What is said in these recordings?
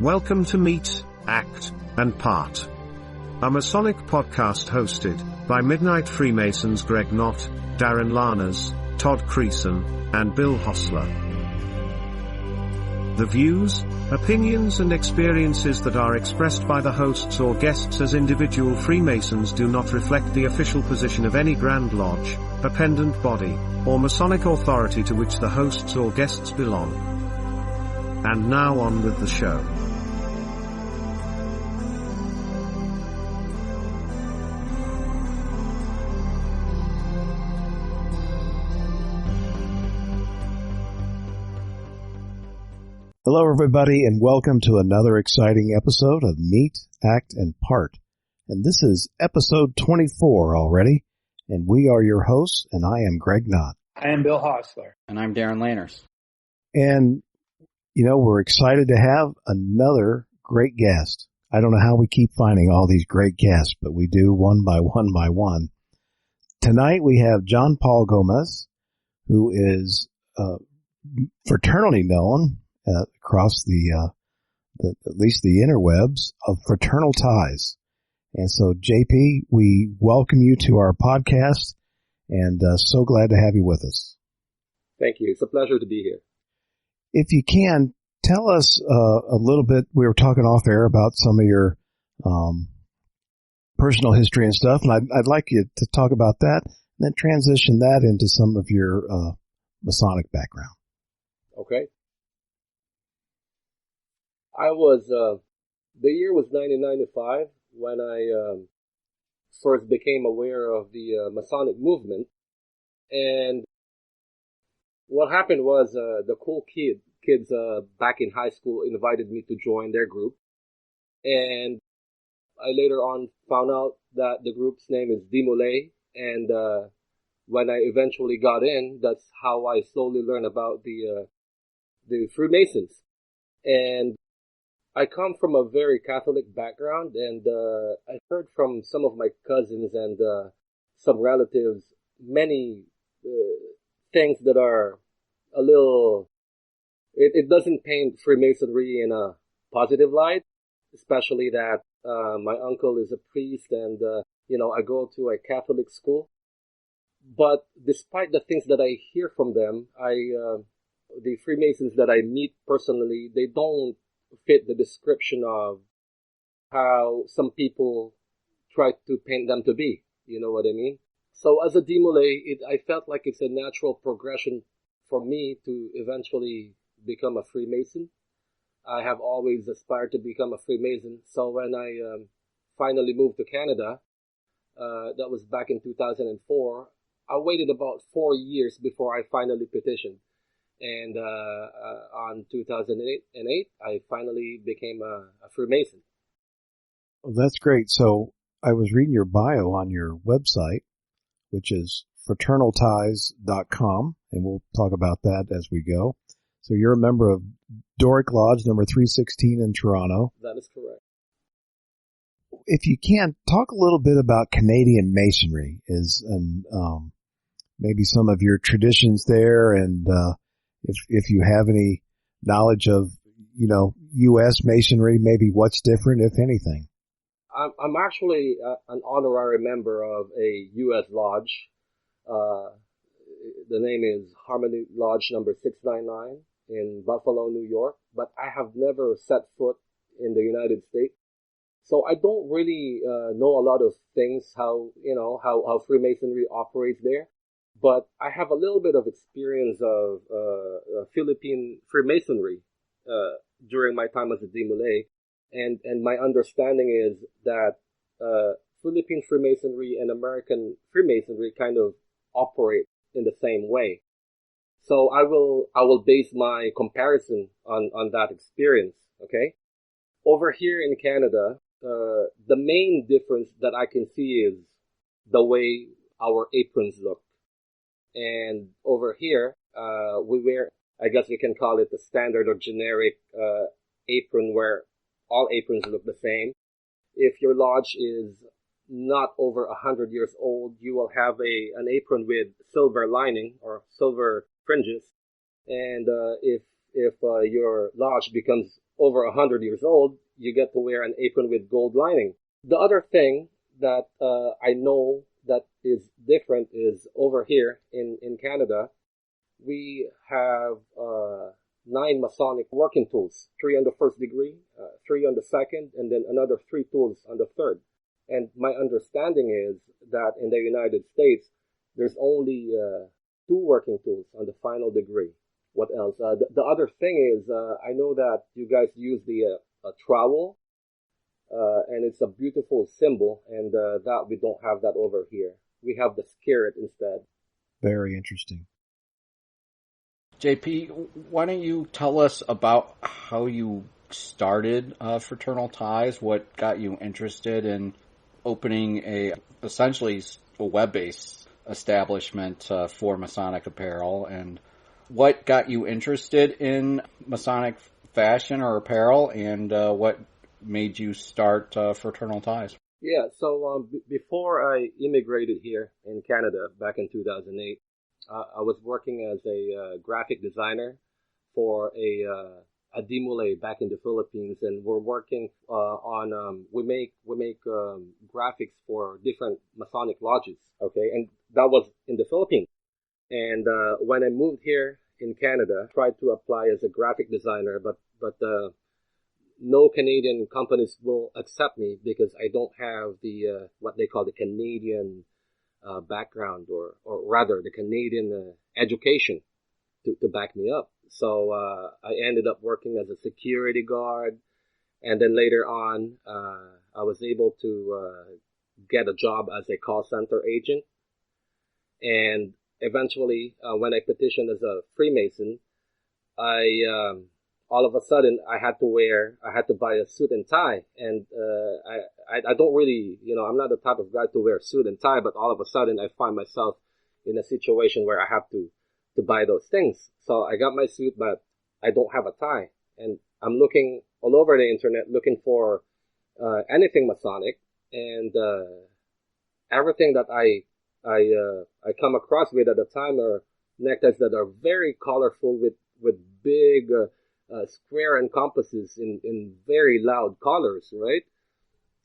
Welcome to Meet, Act, and Part, a Masonic podcast hosted by Midnight Freemasons Greg Knott, Darren Larners, Todd Creason, and Bill Hostler. The views, opinions and experiences that are expressed by the hosts or guests as individual Freemasons do not reflect the official position of any Grand Lodge, appendant body, or Masonic authority to which the hosts or guests belong. And now on with the show. Hello everybody and welcome to another exciting episode of Meet, Act, and Part. And this is episode 24 already, and we are your hosts, and I am Greg Knott. I am Bill Hostler. And I'm Darren Laners. And, we're excited to have another great guest. I don't know how we keep finding all these great guests, but we do one by one by one. Tonight we have John Paul Gomez, who is fraternally known across at least the interwebs of Fraternal Ties. And so, JP, we welcome you to our podcast and so glad to have you with us. Thank you. It's a pleasure to be here. If you can, tell us a little bit. We were talking off air about some of your personal history and stuff, and I'd like you to talk about that and then transition that into some of your Masonic background. Okay. The year was 1995 when I first became aware of the Masonic movement. And what happened was the cool kids back in high school invited me to join their group. And I later on found out that the group's name is Demolay. And when I eventually got in, that's how I slowly learned about the Freemasons. And I come from a very Catholic background, and I heard from some of my cousins and some relatives many things that are a little... It doesn't paint Freemasonry in a positive light, especially that my uncle is a priest and, I go to a Catholic school. But despite the things that I hear from them, the Freemasons that I meet personally, they don't fit the description of how some people try to paint them to be. You know what I mean? So as a Demolay, I felt like it's a natural progression for me to eventually become a Freemason. I have always aspired to become a Freemason. So when I finally moved to Canada, that was back in 2004, I waited about 4 years before I finally petitioned. And on 2008, I finally became a Freemason. Well, that's great. So I was reading your bio on your website, which is fraternalties.com, and we'll talk about that as we go. So you're a member of Doric Lodge number 316 in Toronto. That is correct. If you can, talk a little bit about Canadian Masonry, and maybe some of your traditions there, and if you have any knowledge of, U.S. Masonry, maybe what's different, if anything. I'm actually an honorary member of a U.S. lodge. The name is Harmony Lodge number 699 in Buffalo, New York. But I have never set foot in the United States. So I don't really know a lot of things, how Freemasonry operates there. But I have a little bit of experience of Philippine Freemasonry during my time as a Demolay, and my understanding is that Philippine Freemasonry and American Freemasonry kind of operate in the same way. So I will base my comparison on that experience. Okay, over here in Canada, the main difference that I can see is the way our aprons look. And over here, we wear, I guess we can call it the standard or generic apron where all aprons look the same. If your lodge is not over 100 years old, you will have an apron with silver lining or silver fringes. And if if your lodge becomes over 100 years old, you get to wear an apron with gold lining. The other thing that I know that is different is over here in Canada, we have 9 Masonic working tools, 3 on the first degree, 3 on the second, and then another 3 tools on the third. And my understanding is that in the United States, there's only 2 working tools on the final degree. What else? The other thing is, I know that you guys use the trowel, and it's a beautiful symbol, and that we don't have that over here. We have the skirt instead. Very interesting. JP, why don't you tell us about how you started Fraternal Ties, what got you interested in opening essentially a web-based establishment for Masonic apparel, and what got you interested in Masonic fashion or apparel, and what made you start Fraternal Ties? Yeah, so before I immigrated here in Canada back in 2008, I was working as a graphic designer for a Dimule back in the Philippines, and we're working on we make graphics for different Masonic lodges. Okay, and that was in the Philippines. And when I moved here in Canada, I tried to apply as a graphic designer, but no Canadian companies will accept me because I don't have the what they call the Canadian background, or rather the Canadian education to back me up. So I ended up working as a security guard, and then later on I was able to get a job as a call center agent. And eventually, when I petitioned as a Freemason, I all of a sudden I had to buy a suit and tie, and I don't really, I'm not the type of guy to wear a suit and tie, but all of a sudden I find myself in a situation where I have to buy those things. So I got my suit, but I don't have a tie, and I'm looking all over the internet looking for anything Masonic, and everything that I come across with at the time are neckties that are very colorful with big square encompasses in very loud colors, right?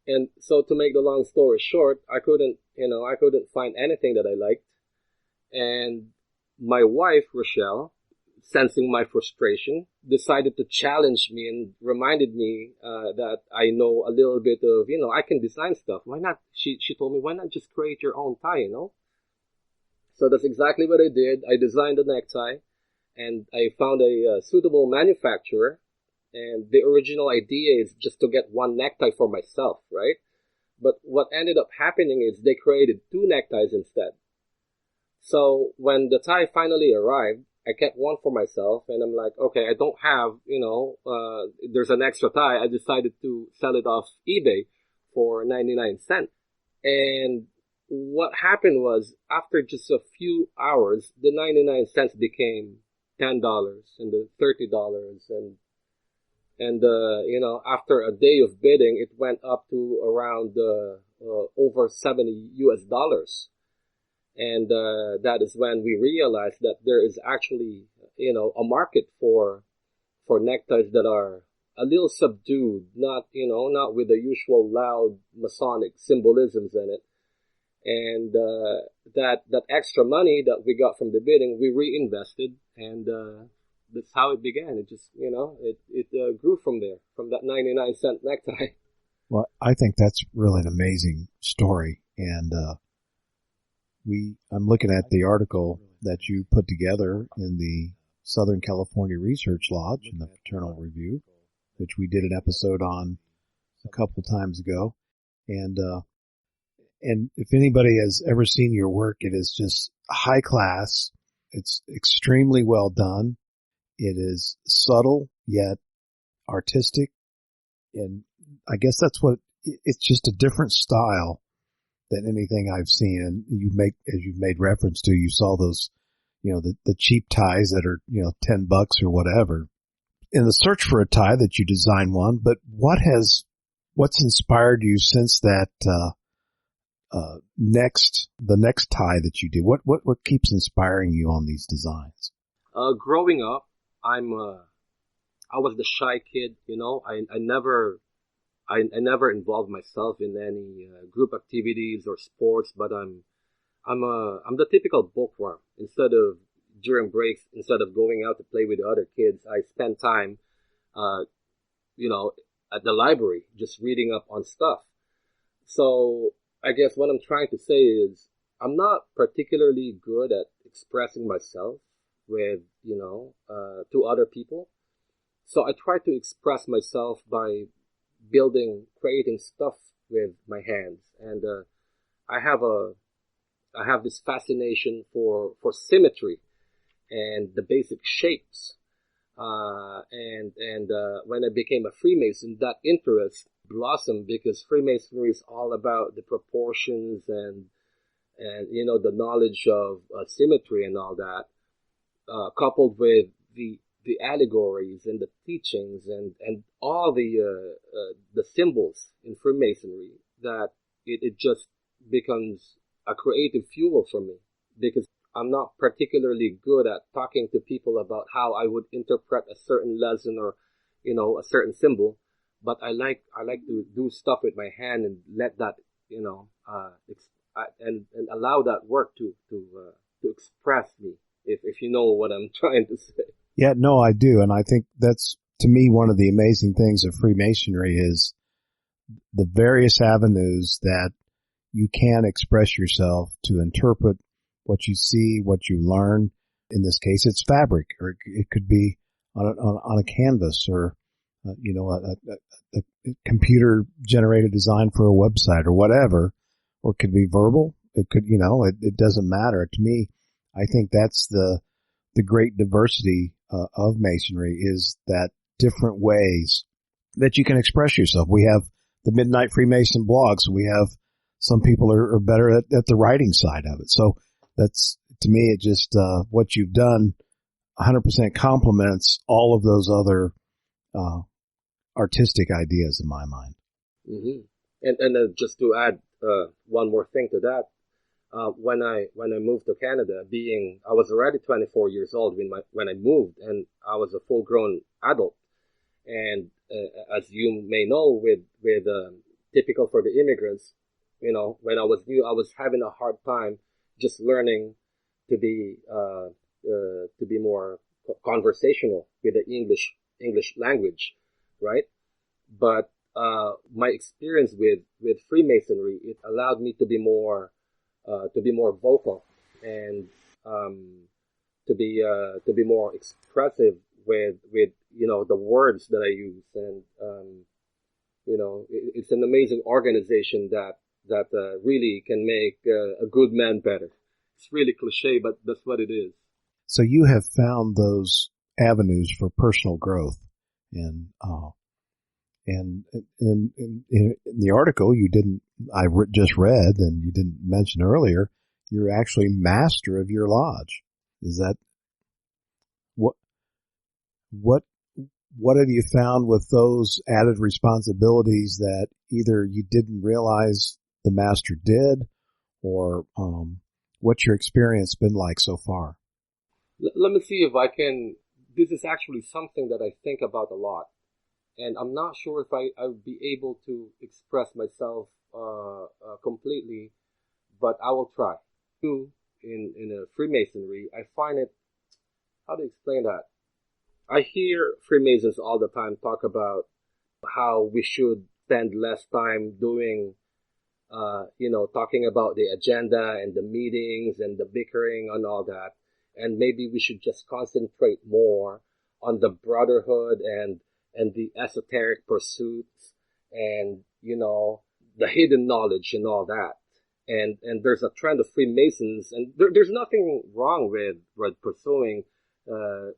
And so to make the long story short, I couldn't find anything that I liked. And my wife, Rochelle, sensing my frustration, decided to challenge me and reminded me that I know a little bit of, I can design stuff. Why not? She told me, why not just create your own tie, So that's exactly what I did. I designed a necktie, and I found a suitable manufacturer. And the original idea is just to get one necktie for myself, right? But what ended up happening is they created 2 neckties instead. So when the tie finally arrived, I kept one for myself, and I'm like, okay, I don't have, there's an extra tie. I decided to sell it off eBay for 99 cents. And what happened was, after just a few hours, the 99 cents became $10 and the $30, and after a day of bidding, it went up to around over $70 US. And that is when we realized that there is actually, a market for neckties that are a little subdued, not with the usual loud Masonic symbolisms in it. And that extra money that we got from the bidding, we reinvested, and that's how it began. It just, it grew from there, from that 99 cent necktie. Well, I think that's really an amazing story, and I'm looking at the article that you put together in the Southern California Research Lodge in the Fraternal Review, which we did an episode on a couple times ago. And if anybody has ever seen your work, it is just high class. It's extremely well done. It is subtle yet artistic. And I guess that's it's just a different style than anything I've seen. And as you've made reference to, you saw those, the cheap ties that are, $10 or whatever. In the search for a tie that you designed one, but what's inspired you since that, the next tie that you did? What keeps inspiring you on these designs? Growing up, I'm I was the shy kid, you know. I never involved myself in any group activities or sports, but I'm the typical bookworm. During breaks, instead of going out to play with the other kids, I spend time, uh, you know, at the library, just reading up on stuff. So I guess what I'm trying to say is I'm not particularly good at expressing myself with, to other people. So I try to express myself by creating stuff with my hands. And, I have a, I have this fascination for symmetry and the basic shapes. When I became a Freemason, that interest blossomed because Freemasonry is all about the proportions and the knowledge of symmetry and all that, coupled with the allegories and the teachings and all the symbols in Freemasonry, that it just becomes a creative fuel for me, because I'm not particularly good at talking to people about how I would interpret a certain lesson or, a certain symbol. But I like to do stuff with my hand and let that, and allow that work to express me, if you know what I'm trying to say. Yeah, no, I do. And I think that's, to me, one of the amazing things of Freemasonry is the various avenues that you can express yourself to interpret what you see, what you learn. In this case, it's fabric, or it could be on a canvas, or, a computer generated design for a website or whatever, or it could be verbal. It could, it doesn't matter. To me, I think that's the great diversity of Masonry, is that different ways that you can express yourself. We have the Midnight Freemason blog, so we have some people are better at the writing side of it. So that's, to me, it just, what you've done 100% complements all of those other, artistic ideas in my mind. Mm-hmm. And just to add, one more thing to that, when I moved to Canada, I was already 24 years old when I moved, and I was a full grown adult. And as you may know, with typical for the immigrants, when I was new, I was having a hard time just learning to be more conversational with the English language, right? But my experience with Freemasonry, it allowed me to be more vocal, and to be more expressive with the words that I use. And it's an amazing organization that really can make a good man better. It's really cliche, but that's what it is. So you have found those avenues for personal growth, and in the article just read, and you didn't mention earlier, you're actually master of your lodge. Is that what have you found with those added responsibilities that either you didn't realize the master did, or what's your experience been like so far? Let me see if I can. This is actually something that I think about a lot, and I'm not sure if I would be able to express myself completely, but I will try. In a Freemasonry, I find it, how to explain that? I hear Freemasons all the time talk about how we should spend less time doing, talking about the agenda and the meetings and the bickering and all that. And maybe we should just concentrate more on the brotherhood and the esoteric pursuits and, the hidden knowledge and all that. And there's a trend of Freemasons, and there's nothing wrong with pursuing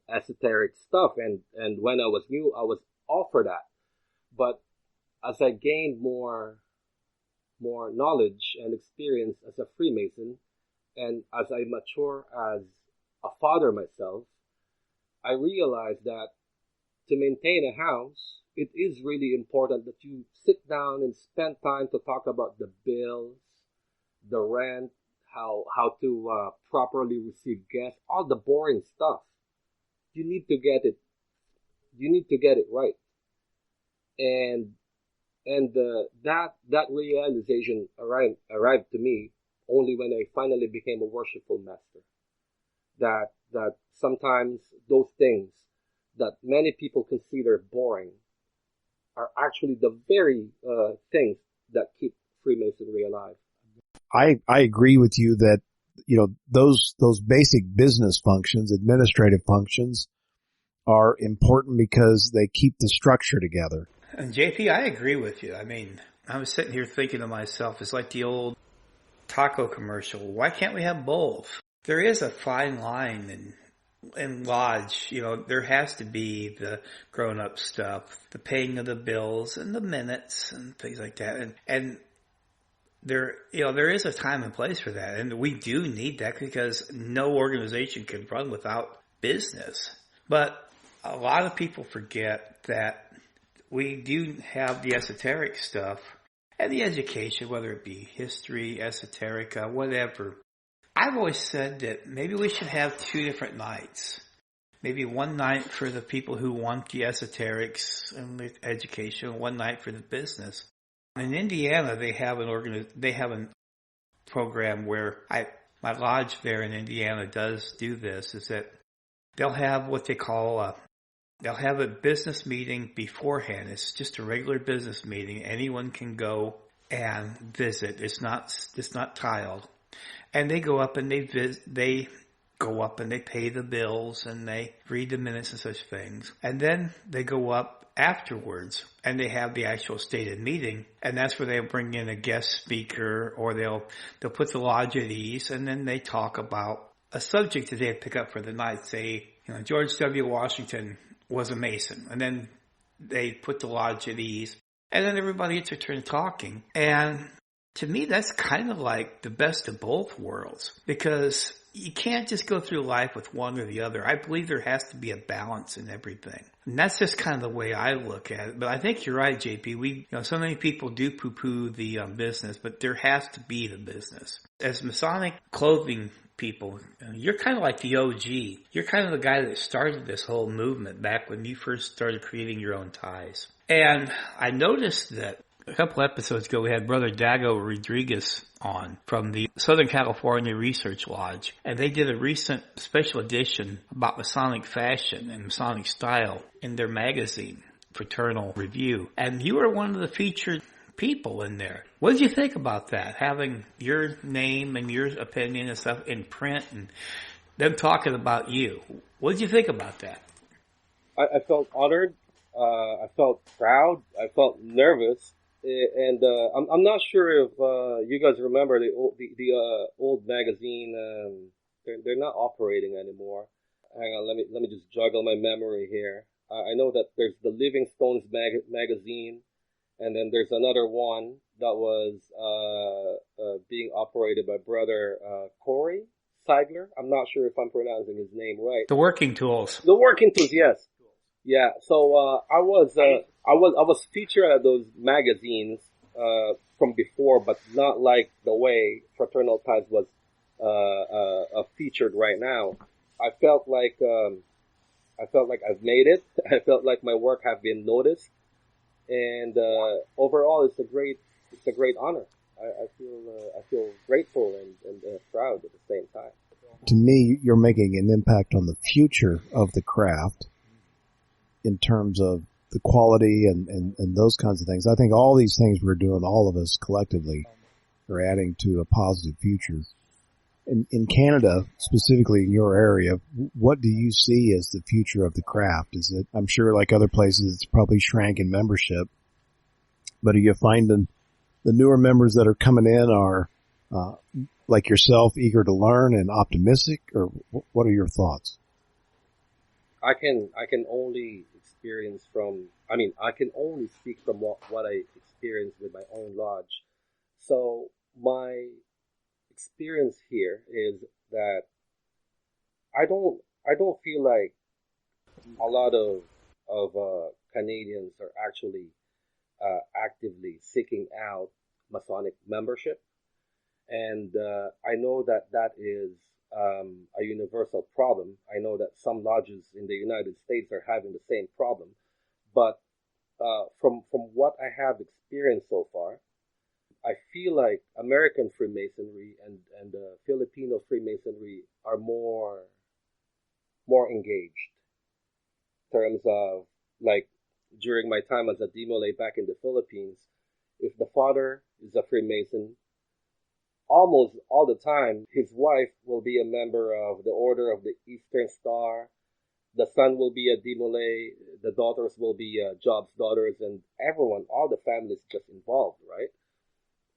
esoteric stuff. And when I was new, I was all for that. But as I gained more knowledge and experience as a Freemason, and as I mature as a father myself, I realized that to maintain a house, it is really important that you sit down and spend time to talk about the bills, the rent, how to properly receive guests, all the boring stuff. You need to get it You need to get it right. And that realization arrived to me only when I finally became a worshipful master. That sometimes those things that many people consider boring are actually the very things that keep Freemasonry alive. I agree with you that, those basic business functions, administrative functions are important because they keep the structure together. And JP, I agree with you. I mean, I was sitting here thinking to myself, it's like the old taco commercial. Why can't we have both? There is a fine line in lodge. There has to be the grown-up stuff, the paying of the bills and the minutes and things like that. And there is a time and place for that. And we do need that because no organization can run without business. But a lot of people forget that we do have the esoteric stuff and the education, whether it be history, esoterica, whatever. I've always said that maybe we should have 2 different nights. Maybe one night for the people who want the esoterics and the education, one night for the business. In Indiana, they have a program where my lodge there in Indiana does do this, is that they'll have what they call they'll have a business meeting beforehand. It's just a regular business meeting. Anyone can go and visit. It's not tiled. And they go up and they go up and they pay the bills and they read the minutes and such things. And then they go up afterwards and they have the actual stated meeting. And that's where they'll bring in a guest speaker, or they'll put the lodge at ease, and then they talk about a subject that they pick up for the night. Say, George W. Washington was a Mason. And then they put the lodge at ease. And then everybody gets their turn talking. And to me, that's kind of like the best of both worlds, because you can't just go through life with one or the other. I believe there has to be a balance in everything. And that's just kind of the way I look at it. But I think you're right, JP. So many people do poo-poo the business, but there has to be the business. As Masonic clothing people, you're kind of like the OG. You're kind of the guy that started this whole movement back when you first started creating your own ties. And I noticed that a couple episodes ago, we had Brother Dago Rodriguez on from the Southern California Research Lodge, and they did a recent special edition about Masonic fashion and Masonic style in their magazine, Fraternal Review. And you were one of the featured people in there. What did you think about that, having your name and your opinion and stuff in print and them talking about you? What did you think about that? I felt honored. I felt proud. I felt nervous. And I'm not sure if you guys remember the old magazine. They're not operating anymore. Hang on, let me just juggle my memory here. I know that there's the Living Stones magazine, and then there's another one that was being operated by Brother Corey Seigler. I'm not sure if I'm pronouncing his name right. The Working Tools. The Working Tools, yes. Yeah. So I was featured at those magazines from before, but not like the way Fraternal Ties was featured right now. I felt like I've made it. I felt like my work have been noticed, and overall, it's a great honor. I feel grateful and proud at the same time. To me, you're making an impact on the future of the craft in terms of the quality and those kinds of things. I think all these things we're doing, all of us collectively, are adding to a positive future. In Canada, specifically in your area, what do you see as the future of the craft? Is it, I'm sure like other places, it's probably shrank in membership, but are you finding the newer members that are coming in are, like yourself, eager to learn and optimistic, or what are your thoughts? I can only experience I can only speak from what I experienced with my own lodge. So my experience here is that I don't feel like a lot of Canadians are actually actively seeking out Masonic membership, and I know that is a universal problem. I know that some lodges in the United States are having the same problem, but from what I have experienced so far, I feel like American Freemasonry and Filipino Freemasonry are more engaged in terms of, like, during my time as a Dimole back in the Philippines, if the father is a Freemason, almost all the time his wife will be a member of the Order of the Eastern Star. The son will be a Dimole, the daughters will be Job's daughters, and everyone, all the families just involved, right?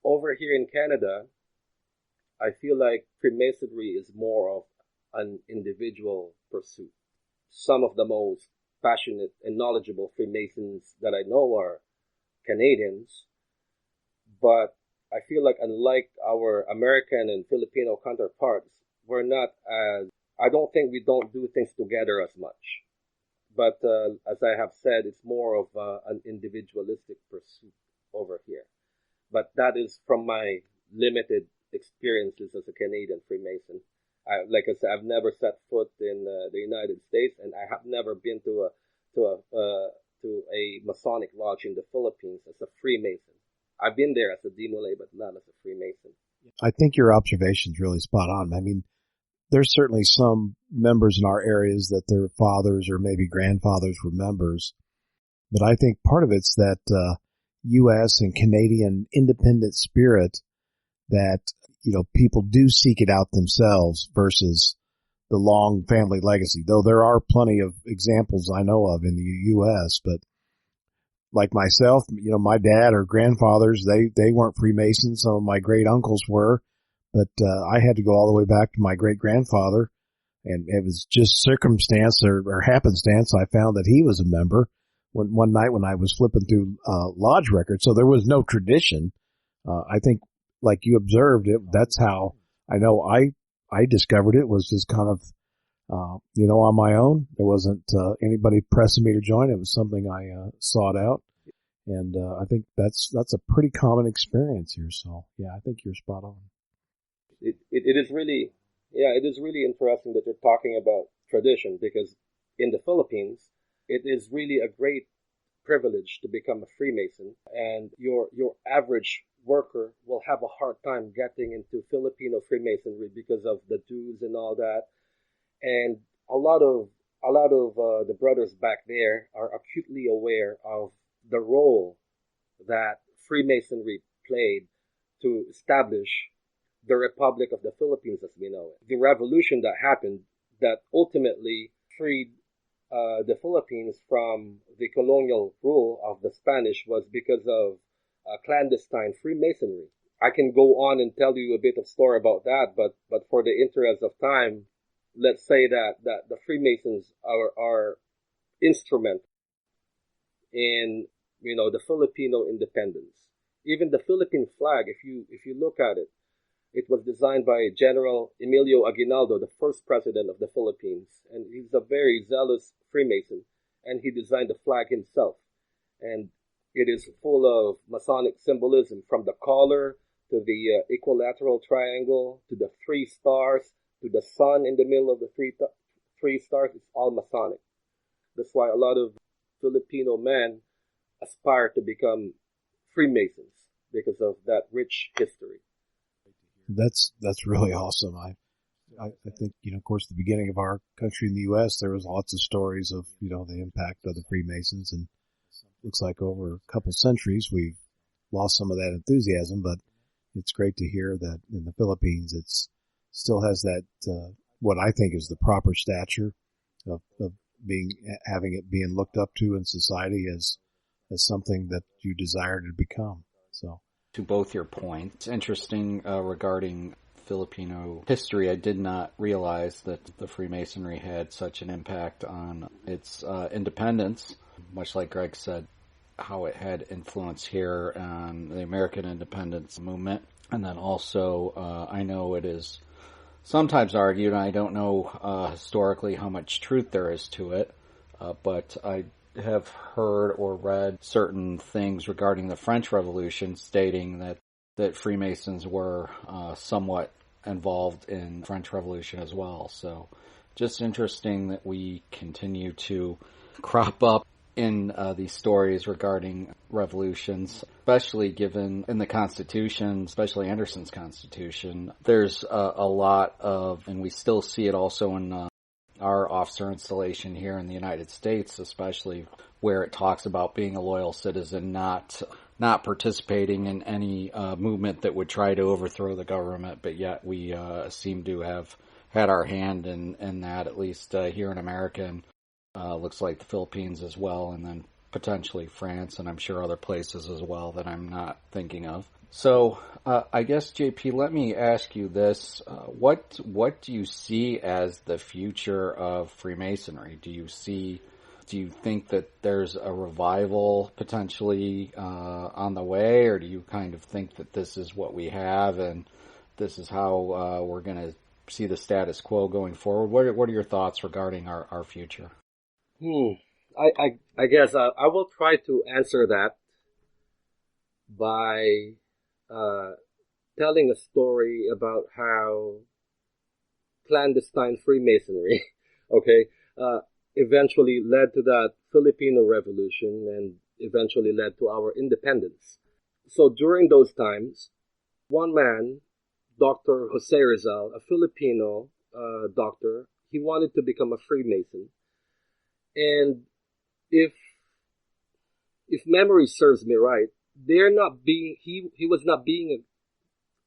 Over here in Canada, I feel like Freemasonry is more of an individual pursuit. Some of the most passionate and knowledgeable Freemasons that I know are Canadians, but I feel like unlike our American and Filipino counterparts, we're not as, I don't think we don't do things together as much. But as I have said, it's more of an individualistic pursuit over here. But that is from my limited experiences as a Canadian Freemason. Like I said, I've never set foot in the United States, and I have never been to a Masonic lodge in the Philippines as a Freemason. I've been there as a Dimole, but not as a Freemason. I think your observation's really spot on. I mean, there's certainly some members in our areas that their fathers or maybe grandfathers were members, but I think part of it's that U.S. and Canadian independent spirit that, people do seek it out themselves versus the long family legacy, though there are plenty of examples I know of in the U.S., but like myself, my dad or grandfathers, they weren't Freemasons. Some of my great uncles were, but I had to go all the way back to my great grandfather, and it was just circumstance or happenstance. I found that he was a member one night when I was flipping through lodge records. So there was no tradition. I think, like you observed it, that's how I know I discovered it, was just kind of on my own. There wasn't anybody pressing me to join. It was something I sought out, and I think that's a pretty common experience here. So yeah, I think you're spot on. It is really interesting that you're talking about tradition, because in the Philippines, it is really a great privilege to become a Freemason, and your average worker will have a hard time getting into Filipino Freemasonry because of the dues and all that. And a lot of the brothers back there are acutely aware of the role that Freemasonry played to establish the Republic of the Philippines as we know it. The revolution that happened that ultimately freed the Philippines from the colonial rule of the Spanish was because of clandestine Freemasonry. I can go on and tell you a bit of story about that, but for the interest of time, let's say that the Freemasons are instrumental in the Filipino independence. Even the Philippine flag, if you look at it, it was designed by General Emilio Aguinaldo, the first president of the Philippines, and he's a very zealous Freemason, and he designed the flag himself. And it is full of Masonic symbolism, from the collar to the equilateral triangle to the 3 stars to the sun in the middle of the three stars. It's all Masonic. That's why a lot of Filipino men aspire to become Freemasons, because of that rich history. That's really awesome. I think, of course, the beginning of our country in the U.S., there was lots of stories of, the impact of the Freemasons, and looks like over a couple centuries we've lost some of that enthusiasm, but it's great to hear that in the Philippines it's still has that, what I think is the proper stature of having it being looked up to in society as something that you desire to become. So, to both your points, interesting regarding Filipino history. I did not realize that the Freemasonry had such an impact on its independence, much like Greg said, how it had influence here on the American independence movement. And then also, I know it is sometimes argued, and I don't know historically how much truth there is to it, but I have heard or read certain things regarding the French Revolution stating that Freemasons were somewhat involved in French Revolution as well. So just interesting that we continue to crop up in these stories regarding revolutions, especially given in the Constitution, especially Anderson's Constitution, there's a lot of, and we still see it also in our officer installation here in the United States, especially where it talks about being a loyal citizen, not participating in any movement that would try to overthrow the government, but yet we seem to have had our hand in that, at least here in America, and looks like the Philippines as well, and then potentially France, and I'm sure other places as well that I'm not thinking of. So I guess, JP, let me ask you this. What do you see as the future of Freemasonry? Do you think that there's a revival potentially on the way, or do you kind of think that this is what we have and this is how we're going to see the status quo going forward? What are your thoughts regarding our future? I guess I will try to answer that by telling a story about how clandestine Freemasonry, okay, eventually led to that Filipino Revolution and eventually led to our independence. So during those times, one man, Dr. Jose Rizal, a Filipino doctor, he wanted to become a Freemason. And if memory serves me right, he was not being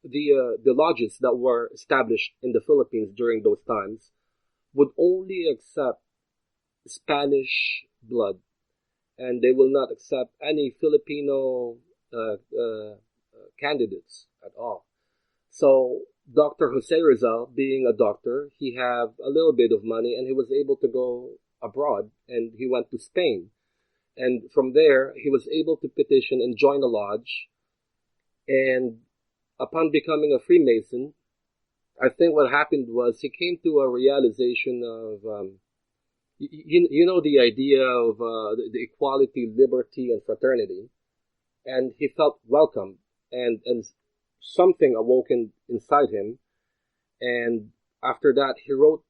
the lodges that were established in the Philippines during those times would only accept Spanish blood, and they will not accept any Filipino candidates at all. So Dr. Jose Rizal, being a doctor, he had a little bit of money, and he was able to go abroad, and he went to Spain. And from there, he was able to petition and join a lodge. And upon becoming a Freemason, I think what happened was he came to a realization of, you know, the idea of the equality, liberty, and fraternity. And he felt welcome, and something awoken inside him. And after that, he wrote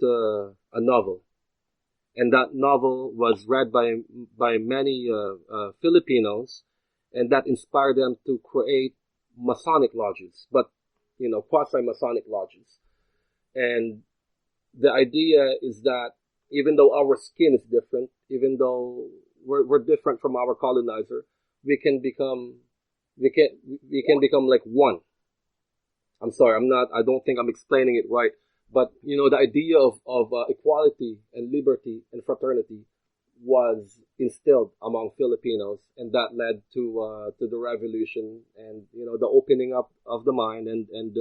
a novel. And that novel was read by many Filipinos, and that inspired them to create Masonic lodges, but, you know, quasi-Masonic lodges. And the idea is that even though our skin is different, even though we're different from our colonizer, we can become like one. I'm sorry, I don't think I'm explaining it right. But, you know, the idea of equality and liberty and fraternity was instilled among Filipinos, and that led to the revolution and, you know, the opening up of the mind and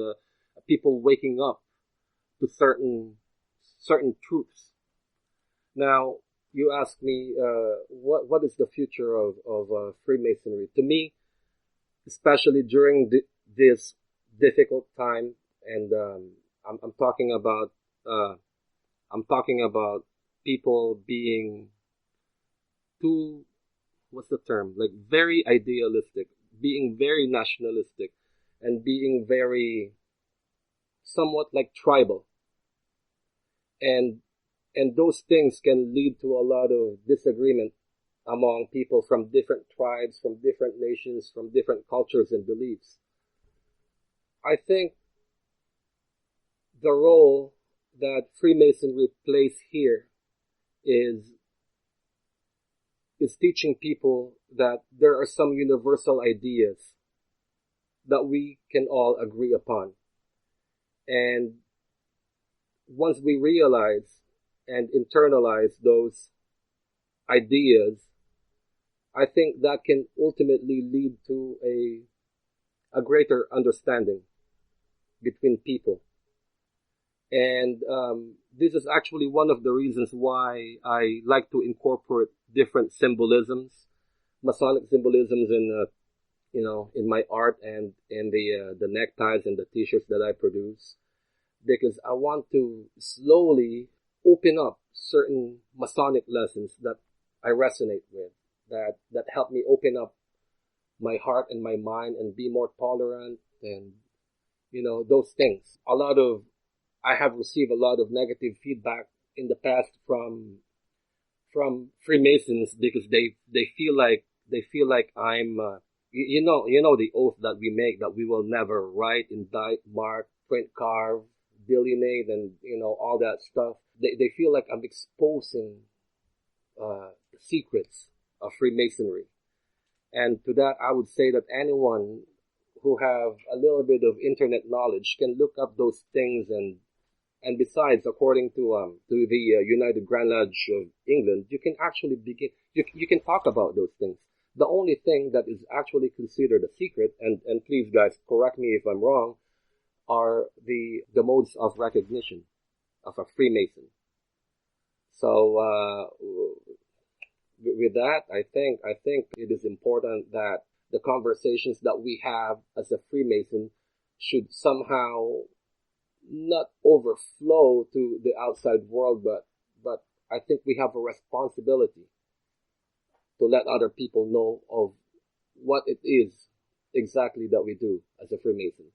people waking up to certain truths. Now, you ask me, what is the future of Freemasonry? To me, especially during this difficult time, and I'm talking about people being too, what's the term? Like very idealistic, being very nationalistic, and being very somewhat like tribal. And those things can lead to a lot of disagreement among people from different tribes, from different nations, from different cultures and beliefs. I think the role that Freemasonry plays here is teaching people that there are some universal ideas that we can all agree upon. And once we realize and internalize those ideas, I think that can ultimately lead to a greater understanding between people. And this is actually one of the reasons why I like to incorporate different symbolisms, Masonic symbolisms in my art and in the neckties and the t-shirts that I produce, because I want to slowly open up certain Masonic lessons that I resonate with, that help me open up my heart and my mind and be more tolerant and, those things. I have received a lot of negative feedback in the past from Freemasons because they feel like I'm, the oath that we make, that we will never write, indict, mark, print, carve, delineate, and all that stuff. They feel like I'm exposing secrets of Freemasonry. And to that, I would say that anyone who have a little bit of internet knowledge can look up those things. And besides, according to the United Grand Lodge of England, you can actually begin. You can talk about those things. The only thing that is actually considered a secret, and please guys correct me if I'm wrong, are the modes of recognition of a Freemason. So with that, I think it is important that the conversations that we have as a Freemason should somehow not overflow to the outside world, but I think we have a responsibility to let other people know of what it is exactly that we do as a Freemason.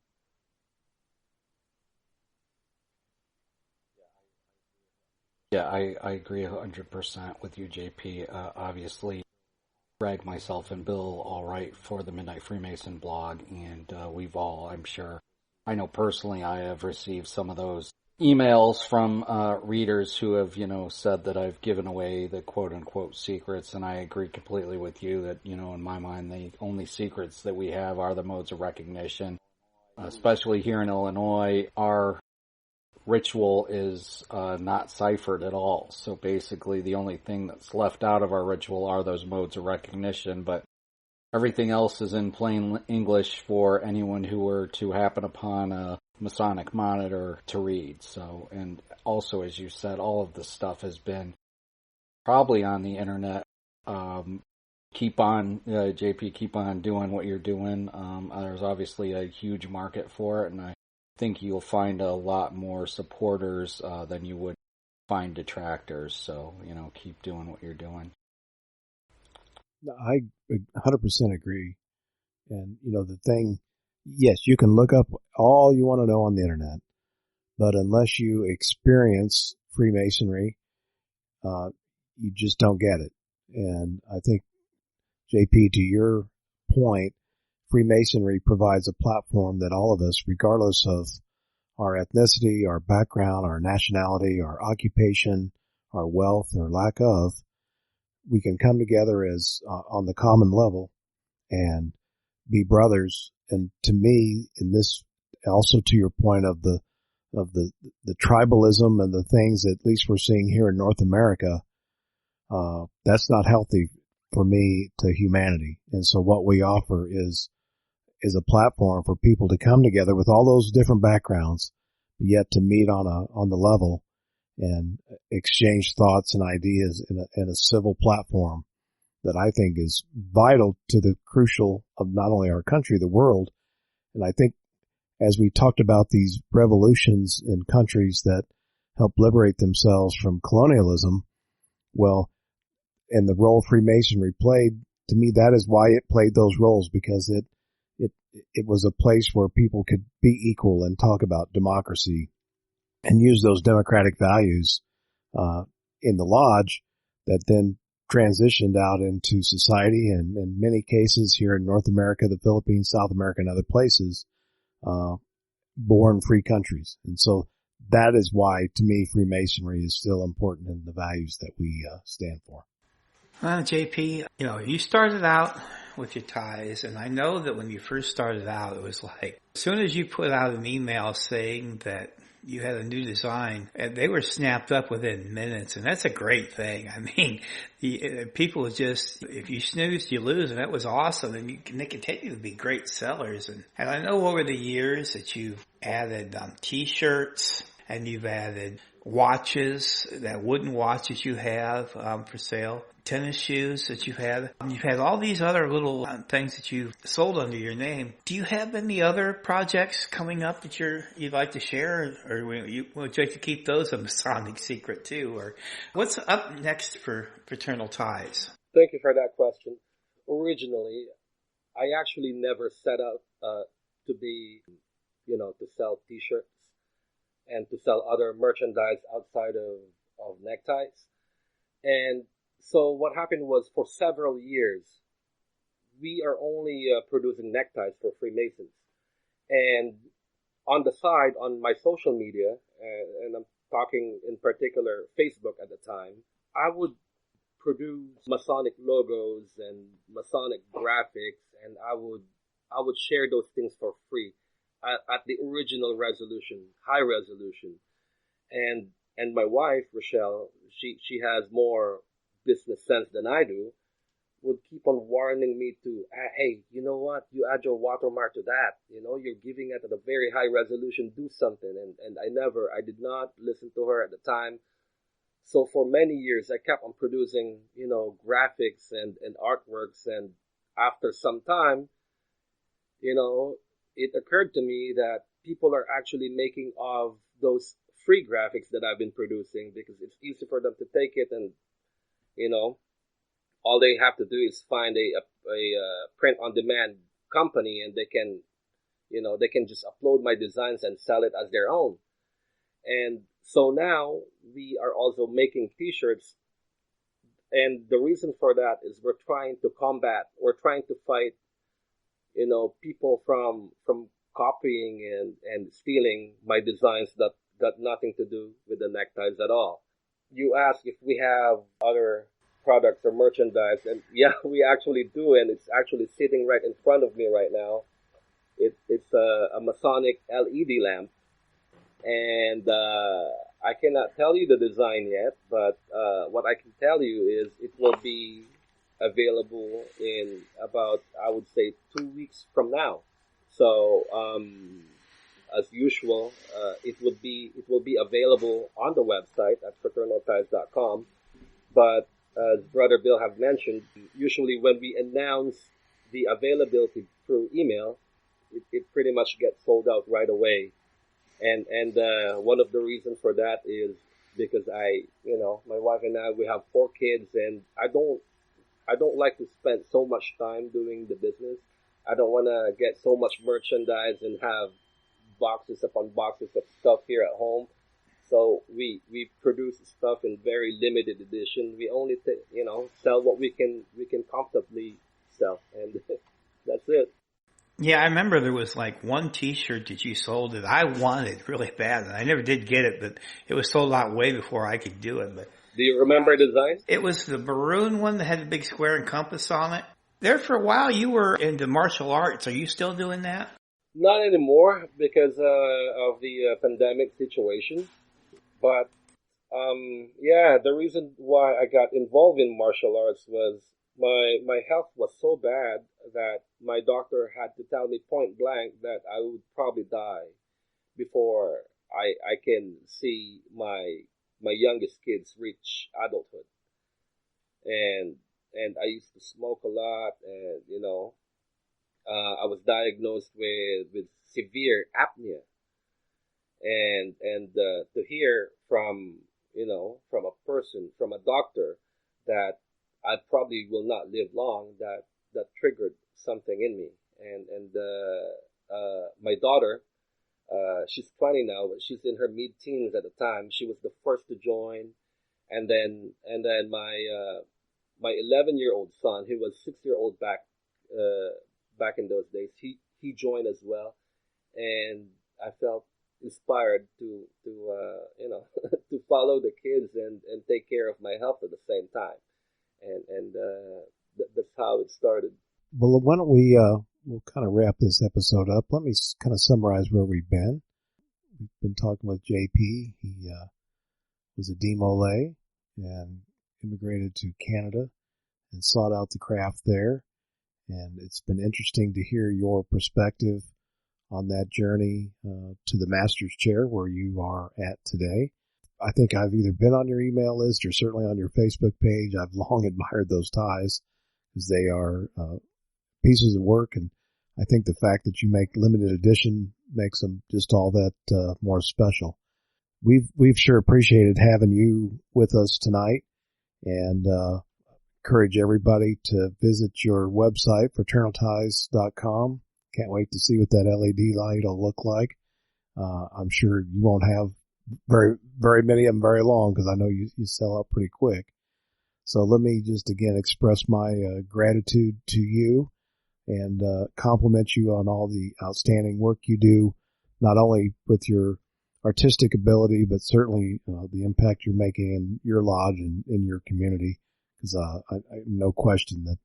Yeah, I agree 100% with you, JP. Obviously, Greg, myself, and Bill all write for the Midnight Freemason blog, and we've all, I'm sure, I know personally I have received some of those emails from readers who have, said that I've given away the quote-unquote secrets, and I agree completely with you that, in my mind, the only secrets that we have are the modes of recognition. Especially here in Illinois, our ritual is not ciphered at all. So basically the only thing that's left out of our ritual are those modes of recognition, but everything else is in plain English for anyone who were to happen upon a Masonic monitor to read. So, and also, as you said, all of this stuff has been probably on the internet. Keep on, JP, keep on doing what you're doing. There's obviously a huge market for it, and I think you'll find a lot more supporters than you would find detractors. So, keep doing what you're doing. I 100% agree. And, the thing, yes, you can look up all you want to know on the internet, but unless you experience Freemasonry, you just don't get it. And I think, JP, to your point, Freemasonry provides a platform that all of us, regardless of our ethnicity, our background, our nationality, our occupation, our wealth or lack of, we can come together as on the common level and be brothers. And to me, in this, also to your point of the tribalism and the things that at least we're seeing here in North America, that's not healthy for me to humanity. And so what we offer is a platform for people to come together with all those different backgrounds, yet to meet on the level and exchange thoughts and ideas in a civil platform that I think is vital to the crucial of not only our country, the world. And I think as we talked about these revolutions in countries that help liberate themselves from colonialism, well, and the role Freemasonry played, to me, that is why it played those roles, because it was a place where people could be equal and talk about democracy and use those democratic values in the lodge that then transitioned out into society, and in many cases here in North America, the Philippines, South America, and other places, born free countries. And so that is why, to me, Freemasonry is still important in the values that we stand for. Well, JP, you started out with your ties, and I know that when you first started out, it was like, as soon as you put out an email saying that you had a new design, and they were snapped up within minutes, and that's a great thing. I mean, people just, if you snooze, you lose, and that was awesome, and they continue to be great sellers. And I know over the years that you've added T-shirts, and you've added watches, that wooden watches you have for sale, tennis shoes that you've had. You've had all these other little things that you've sold under your name. Do you have any other projects coming up that you'd like to share, or would you like to keep those a Masonic secret too? Or what's up next for Fraternal Ties? Thank you for that question. Originally, I actually never set out to be, to sell t-shirts and to sell other merchandise outside of neckties. And so what happened was, for several years, we are only producing neckties for Freemasons. And on the side, on my social media, and I'm talking in particular Facebook at the time, I would produce Masonic logos and Masonic graphics, and I would share those things for free at the original resolution, high resolution. And my wife, Rochelle, she has more business sense than I do, would keep on warning me to, hey, you know what? You add your watermark to that. You're giving it at a very high resolution. Do something. And I did not listen to her at the time. So for many years, I kept on producing, graphics and artworks. And after some time, it occurred to me that people are actually making of those free graphics that I've been producing, because it's easy for them to take it and, all they have to do is find a print-on-demand company, and they can just upload my designs and sell it as their own. And so now we are also making t-shirts, and the reason for that is we're trying to fight, people from copying and stealing my designs that got nothing to do with the neckties at all. You ask if we have other products or merchandise, and yeah, we actually do, and it's actually sitting right in front of me right now. It's a Masonic LED lamp, and I cannot tell you the design yet, but what I can tell you is it will be available in about, I would say, 2 weeks from now. So as usual, it will be available on the website at fraternalties.com. But as Brother Bill have mentioned, usually when we announce the availability through email, it pretty much gets sold out right away. And one of the reasons for that is because my wife and I, we have 4 kids, and I don't like to spend so much time doing the business. I don't want to get so much merchandise and have boxes upon boxes of stuff here at home. So we produce stuff in very limited edition. We only sell what we can comfortably sell, and that's it. Yeah, I remember there was like one t-shirt that you sold that I wanted really bad, and I never did get it, but it was sold out way before I could do it. But do you remember the design? It was the maroon one that had the big square and compass on it. There for a while you were into martial arts. Are you still doing that? Not anymore because of the pandemic situation. But the reason why I got involved in martial arts was my health was so bad that my doctor had to tell me point blank that I would probably die before I can see my youngest kids reach adulthood. And I used to smoke a lot, and I was diagnosed with severe apnea. And to hear from a doctor that I probably will not live long, that triggered something in me. And my daughter, she's 20 now, but she's in her mid-teens at the time. She was the first to join, and then my 11-year-old son, who was 6-year-old back in those days, he joined as well, and I felt inspired to to follow the kids and take care of my health at the same time, and that's how it started. Well, why don't we'll kind of wrap this episode up. Let me kind of summarize where we've been. We've been talking with JP. He was a DeMolay and immigrated to Canada and sought out the craft there. And it's been interesting to hear your perspective on that journey to the master's chair where you are at today. I think I've either been on your email list or certainly on your Facebook page. I've long admired those ties because they are pieces of work, and I think the fact that you make limited edition makes them just all that more special. We've sure appreciated having you with us tonight, and encourage everybody to visit your website, fraternalties.com. Can't wait to see what that LED light will look like. I'm sure you won't have very many of them very long because I know you sell out pretty quick. So let me just again express my gratitude to you and compliment you on all the outstanding work you do, not only with your artistic ability, but certainly the impact you're making in your lodge and in your community. Because I no question that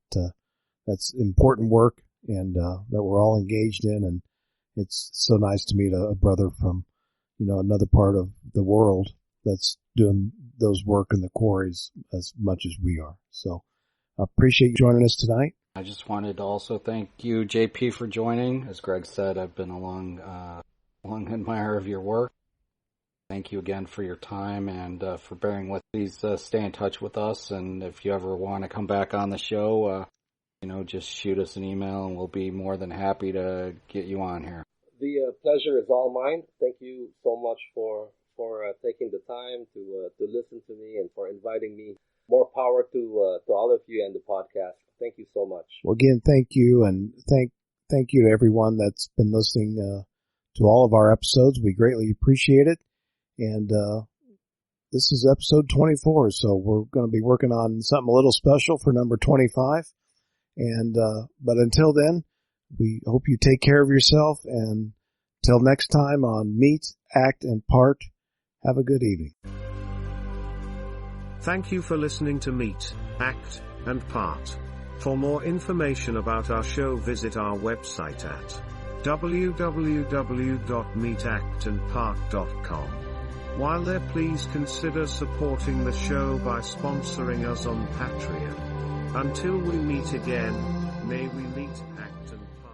that's important work and that we're all engaged in. And it's so nice to meet a brother from another part of the world that's doing those work in the quarries as much as we are. So I appreciate you joining us tonight. I just wanted to also thank you, JP, for joining. As Greg said, I've been a long admirer of your work. Thank you again for your time and for bearing with. Please stay in touch with us, and if you ever want to come back on the show, just shoot us an email, and we'll be more than happy to get you on here. The pleasure is all mine. Thank you so much for taking the time to listen to me and for inviting me. More power to all of you and the podcast. Thank you so much. Well, again, thank you, and thank you to everyone that's been listening to all of our episodes. We greatly appreciate it. And this is episode 24, so we're going to be working on something a little special for number 25. And but until then, we hope you take care of yourself. And till next time on Meet, Act, and Part, have a good evening. Thank you for listening to Meet, Act, and Part. For more information about our show, visit our website at www.meetactandpart.com. While there, please consider supporting the show by sponsoring us on Patreon. Until we meet again, may we meet, act, and part.